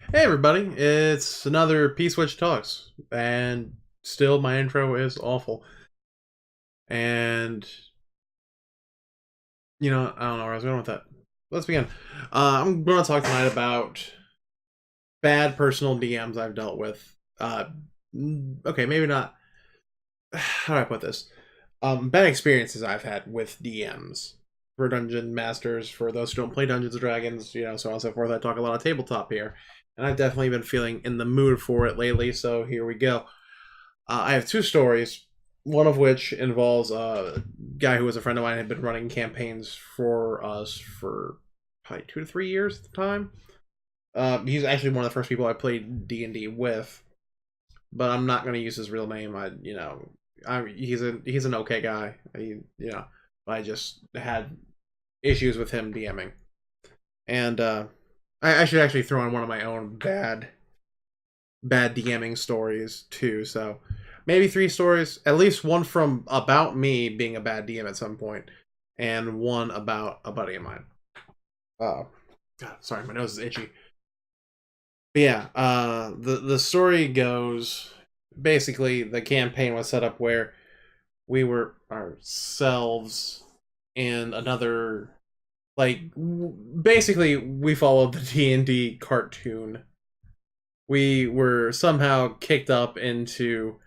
Hey everybody, it's another P-Switch Talks, and still my intro is awful. And, I don't know where I was going with that. Let's begin. I'm going to talk tonight about bad personal DMs I've dealt with. Okay, maybe not. How do I put this? Bad experiences I've had with DMs. For Dungeon Masters, for those who don't play Dungeons and Dragons, so on and so forth. I talk a lot of tabletop here. And I've definitely been feeling in the mood for it lately, so here we go. I have two stories, one of which involves a guy who was a friend of mine and had been running campaigns for us for probably 2 to 3 years at the time. He's actually one of the first people I played D&D with, but I'm not going to use his real name. He's an okay guy. I just had issues with him DMing, and I should actually throw in one of my own bad DMing stories too. So maybe three stories, at least one from about me being a bad DM at some point, and one about a buddy of mine. God, sorry, my nose is itchy. But yeah, the story goes basically the campaign was set up where we were ourselves and another basically we followed the D&D cartoon. We were somehow kicked up into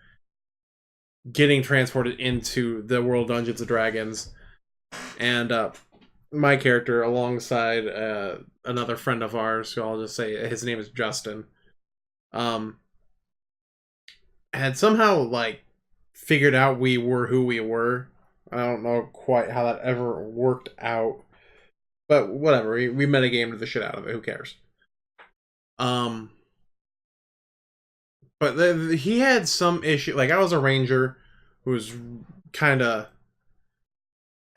getting transported into the world of Dungeons and Dragons, and my character, alongside another friend of ours, who I'll just say his name is Justin, um, had somehow figured out we were who we were. I don't know quite how that ever worked out, but whatever. We metagamed the shit out of it. Who cares? Um, but he had some issue. Like, I was a ranger who was kind of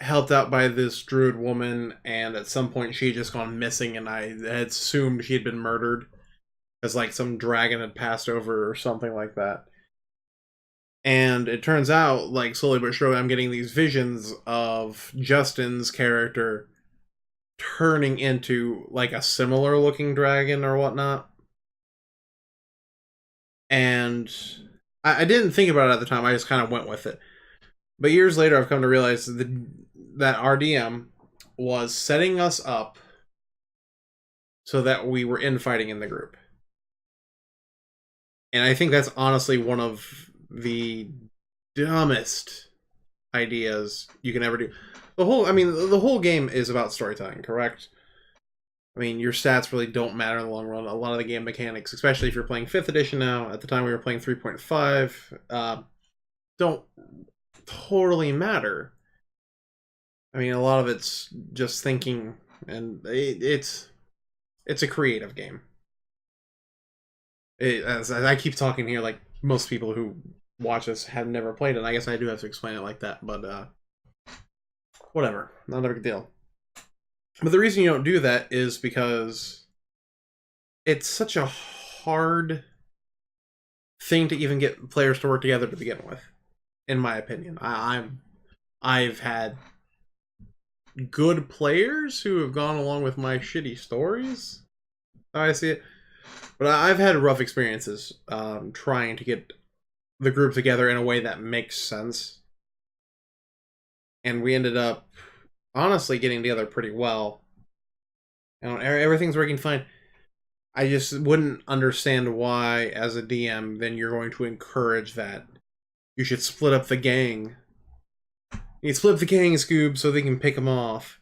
helped out by this druid woman, and at some point she had just gone missing, and I had assumed she had been murdered as some dragon had passed over or something like that. And it turns out, slowly but surely, I'm getting these visions of Justin's character turning into a similar looking dragon or whatnot. And I didn't think about it at the time, I just kind of went with it. But years later, I've come to realize that RDM was setting us up so that we were infighting in the group. And I think that's honestly one of the dumbest ideas you can ever do. The whole game is about storytelling, correct? I mean, your stats really don't matter in the long run. A lot of the game mechanics, especially if you're playing 5th edition now, at the time we were playing 3.5, don't totally matter. I mean, a lot of it's just thinking, and it's a creative game. As I keep talking here, most people who watch this have never played it. I guess I do have to explain it like that, but whatever, not a big deal. But the reason you don't do that is because it's such a hard thing to even get players to work together to begin with, in my opinion. I've had good players who have gone along with my shitty stories. I see it. But I've had rough experiences trying to get the group together in a way that makes sense. And we ended up, honestly, getting together pretty well. Everything's working fine. I just wouldn't understand why, as a DM, then you're going to encourage that. You should split up the gang. You split up the gang, Scoob, so they can pick them off.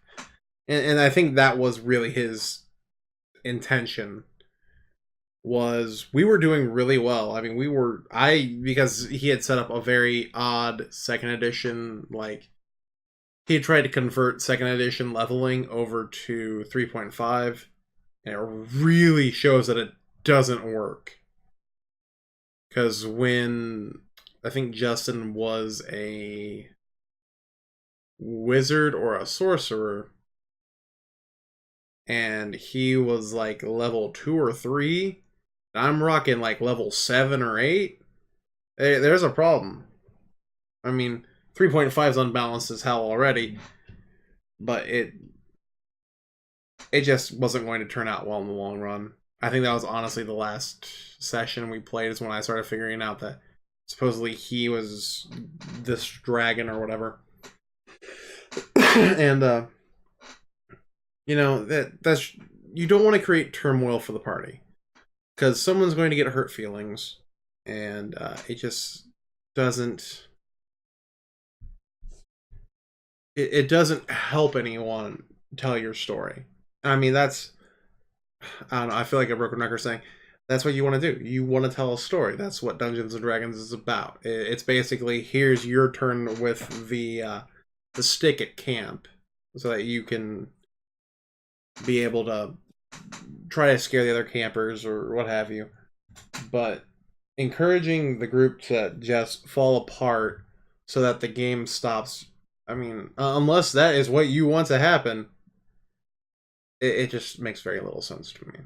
And I think that was really his intention. Was we were doing really well. I mean, because he had set up a very odd second edition, he had tried to convert second edition leveling over to 3.5, and it really shows that it doesn't work. Because when I think Justin was a wizard or a sorcerer, and he was level 2 or 3, I'm rocking level 7 or 8. There's a problem. I mean, 3.5 is unbalanced as hell already, but it just wasn't going to turn out well in the long run. I think that was honestly the last session we played is when I started figuring out that supposedly he was this dragon or whatever. And you know, that's you don't want to create turmoil for the party because someone's going to get hurt feelings, and it just doesn't. It doesn't help anyone tell your story. I mean, that's I don't know. I feel like a broken record saying that's what you want to do. You want to tell a story. That's what Dungeons and Dragons is about. It's basically here's your turn with the stick at camp, so that you can be able to try to scare the other campers or what have you. But encouraging the group to just fall apart so that the game stops. I mean, unless that is what you want to happen, it just makes very little sense to me.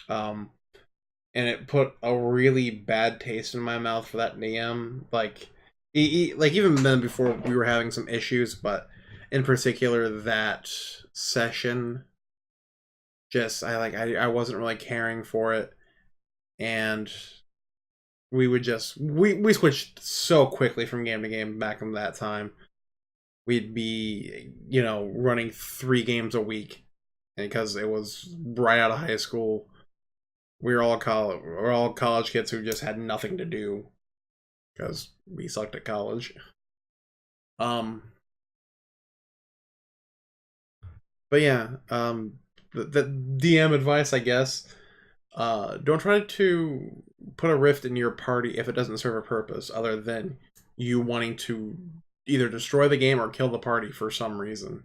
And it put a really bad taste in my mouth for that DM. Like, like even then before we were having some issues, but in particular that session, just I wasn't really caring for it, and we would just we switched so quickly from game to game back in that time. We'd be running 3 games a week, because it was right out of high school. We're all college kids who just had nothing to do because we sucked at college. But yeah, the DM advice, I guess, don't try to put a rift in your party if it doesn't serve a purpose other than you wanting to either destroy the game or kill the party for some reason.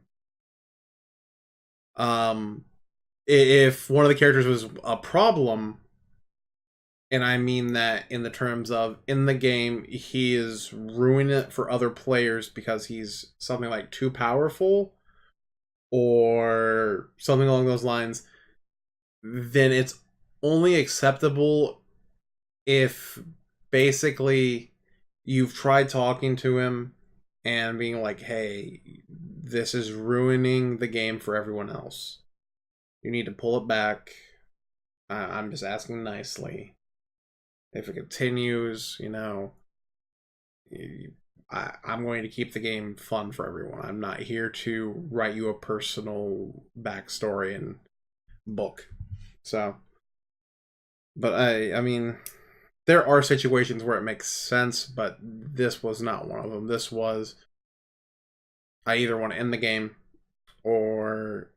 If one of the characters was a problem, and I mean that in the terms of in the game he is ruining it for other players because he's something like too powerful or something along those lines, then it's only acceptable if basically you've tried talking to him and being like, hey, this is ruining the game for everyone else. You need to pull it back. I'm just asking nicely. If it continues, I'm going to keep the game fun for everyone. I'm not here to write you a personal backstory and book. So, but I mean, there are situations where it makes sense, but this was not one of them. This was, I either want to end the game or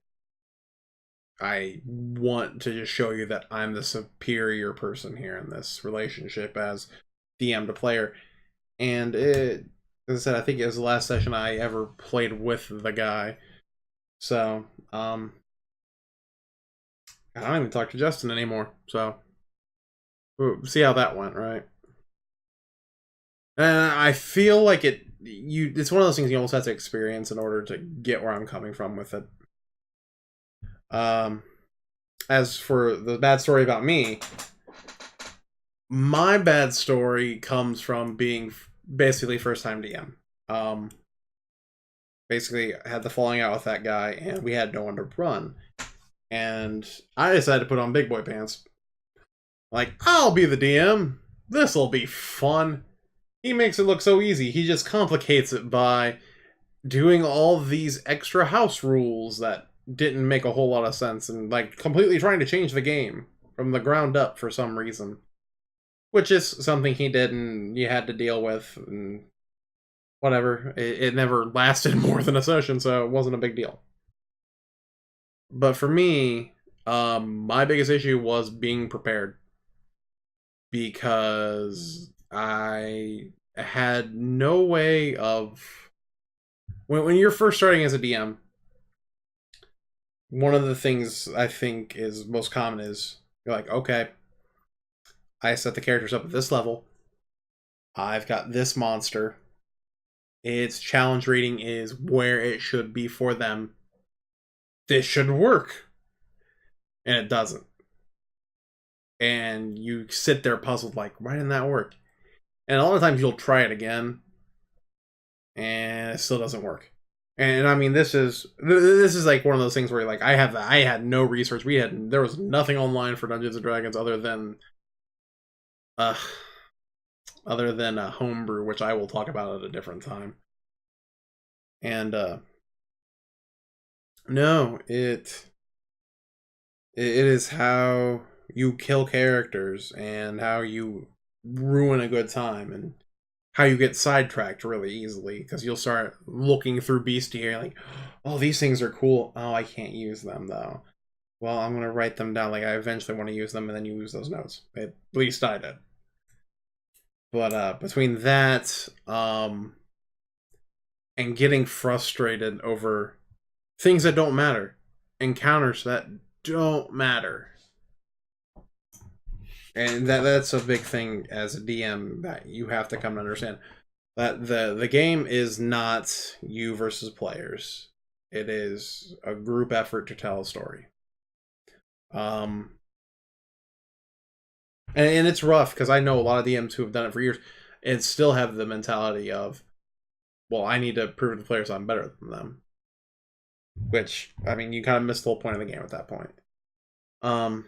I want to just show you that I'm the superior person here in this relationship as DM to player. And it, as I said, I think it was the last session I ever played with the guy. So, I don't even talk to Justin anymore. So, we'll see how that went, right? And I feel like it's one of those things you almost have to experience in order to get where I'm coming from with it. As for the bad story about me, my bad story comes from being basically first time DM. Basically I had the falling out with that guy and we had no one to run. And I decided to put on big boy pants. Like, I'll be the DM. This'll be fun. He makes it look so easy. He just complicates it by doing all these extra house rules that didn't make a whole lot of sense and like completely trying to change the game from the ground up for some reason, which is something he did and you had to deal with and whatever. It never lasted more than a session, so it wasn't a big deal. But for me, my biggest issue was being prepared, because I had no way of when you're first starting as a DM, one of the things I think is most common is you're like, okay, I set the characters up at this level. I've got this monster. Its challenge rating is where it should be for them. This should work. And it doesn't. And you sit there puzzled like, why didn't that work? And a lot of times you'll try it again and it still doesn't work. And I mean, this is like one of those things where like I had no research. There was nothing online for Dungeons and Dragons uh other than homebrew, which I will talk about at a different time. And no, it is how you kill characters and how you ruin a good time and how you get sidetracked really easily because you'll start looking through Bestiary like, oh, these things are cool. Oh, I can't use them though. Well, I'm gonna write them down. Like I eventually want to use them, and then you lose those notes. At least I did. But between that, and getting frustrated over things that don't matter, encounters that don't matter, and that's a big thing as a DM that you have to come to understand that the game is not you versus players. It is a group effort to tell a story. Um, and it's rough because I know a lot of DMs who have done it for years and still have the mentality of, well, I need to prove to the players I'm better than them. Which, I mean, you kind of miss the whole point of the game at that point. Um,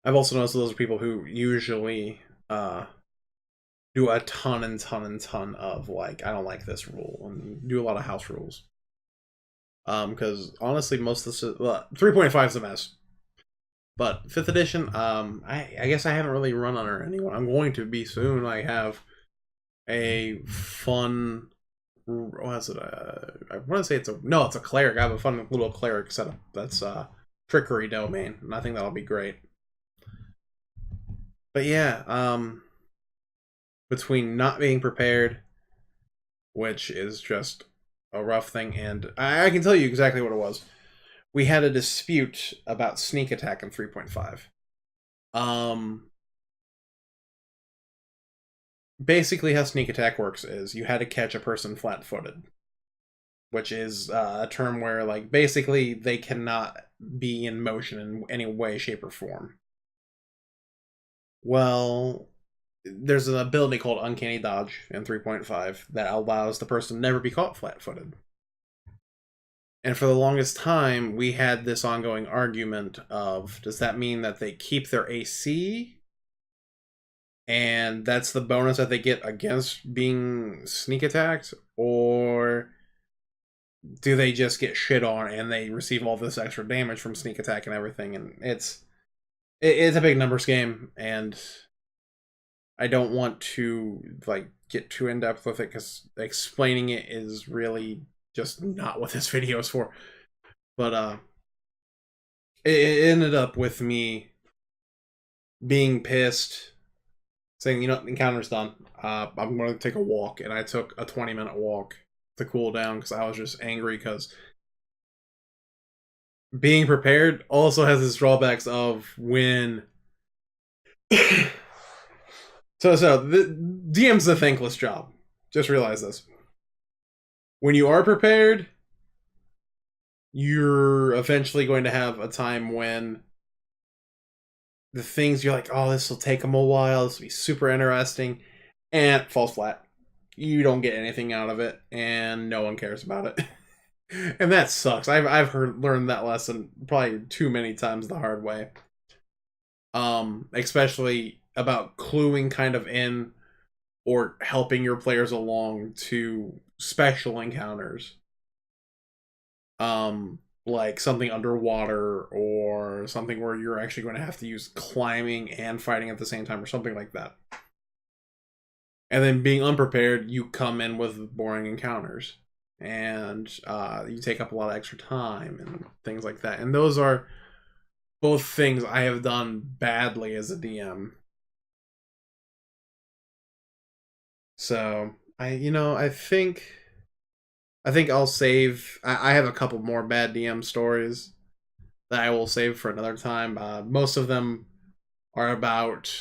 I've also noticed those are people who usually do a ton and ton and ton of like, I don't like this rule, and do a lot of house rules. Because honestly, most of this 3.5 is a mess. But fifth edition, I guess I haven't really run under anyone. I'm going to be soon. I have a fun. What is it? I want to say it's a cleric. I have a fun little cleric setup. That's trickery domain, and I think that'll be great. But yeah, between not being prepared, which is just a rough thing, and I can tell you exactly what it was. We had a dispute about sneak attack in 3.5. Basically how sneak attack works is you had to catch a person flat-footed, which is a term where like basically they cannot be in motion in any way, shape, or form. Well, there's an ability called Uncanny Dodge in 3.5 that allows the person to never be caught flat-footed. And for the longest time, we had this ongoing argument of, does that mean that they keep their AC? And that's the bonus that they get against being sneak attacked? Or do they just get shit on and they receive all this extra damage from sneak attack and everything? And it's a big numbers game, and I don't want to like get too in depth with it because explaining it is really just not what this video is for. But it ended up with me being pissed, saying, you know, the encounter's done. I'm going to take a walk, and I took a 20-minute walk to cool down because I was just angry because being prepared also has its drawbacks of when so the DM's a thankless job. Just realize this. When you are prepared, you're eventually going to have a time when the things you're like, oh, this will take them a while, this will be super interesting, and it falls flat. You don't get anything out of it, and no one cares about it. And that sucks. I've learned that lesson probably too many times the hard way. Especially about cluing kind of in or helping your players along to special encounters. Like something underwater or something where you're actually going to have to use climbing and fighting at the same time or something like that. And then being unprepared, you come in with boring encounters and you take up a lot of extra time and things like that. And those are both things I have done badly as a DM. So I think I'll save. I have a couple more bad DM stories that I will save for another time. Most of them are about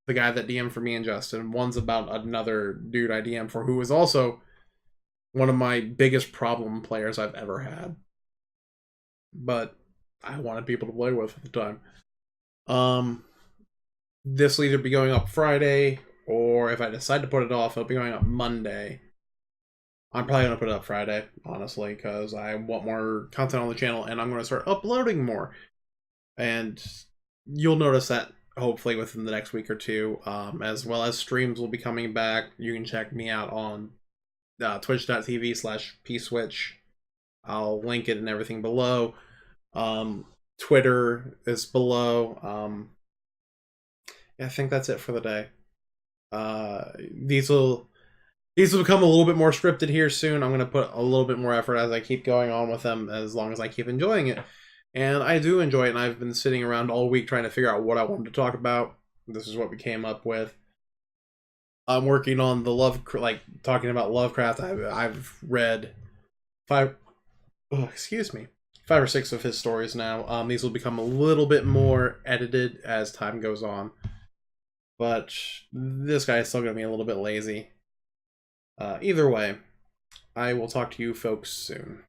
the guy that DM'd for me and Justin. One's about another dude I DM'd for who was also one of my biggest problem players I've ever had. But I wanted people to play with at the time. This will either be going up Friday, or if I decide to put it off, it'll be going up Monday. I'm probably gonna put it up Friday, honestly, because I want more content on the channel, and I'm gonna start uploading more. And you'll notice that hopefully within the next week or two, as well as streams will be coming back. You can check me out on twitch.tv/pswitch. I'll link it and everything below. Twitter is below. I think that's it for the day. These will become a little bit more scripted here soon. I'm going to put a little bit more effort as I keep going on with them, as long as I keep enjoying it. And I do enjoy it, and I've been sitting around all week trying to figure out what I wanted to talk about. This is what we came up with. I'm working on the talking about Lovecraft. I've read 5 or 6 of his stories now. These will become a little bit more edited as time goes on. But this guy is still going to be a little bit lazy. Either way, I will talk to you folks soon.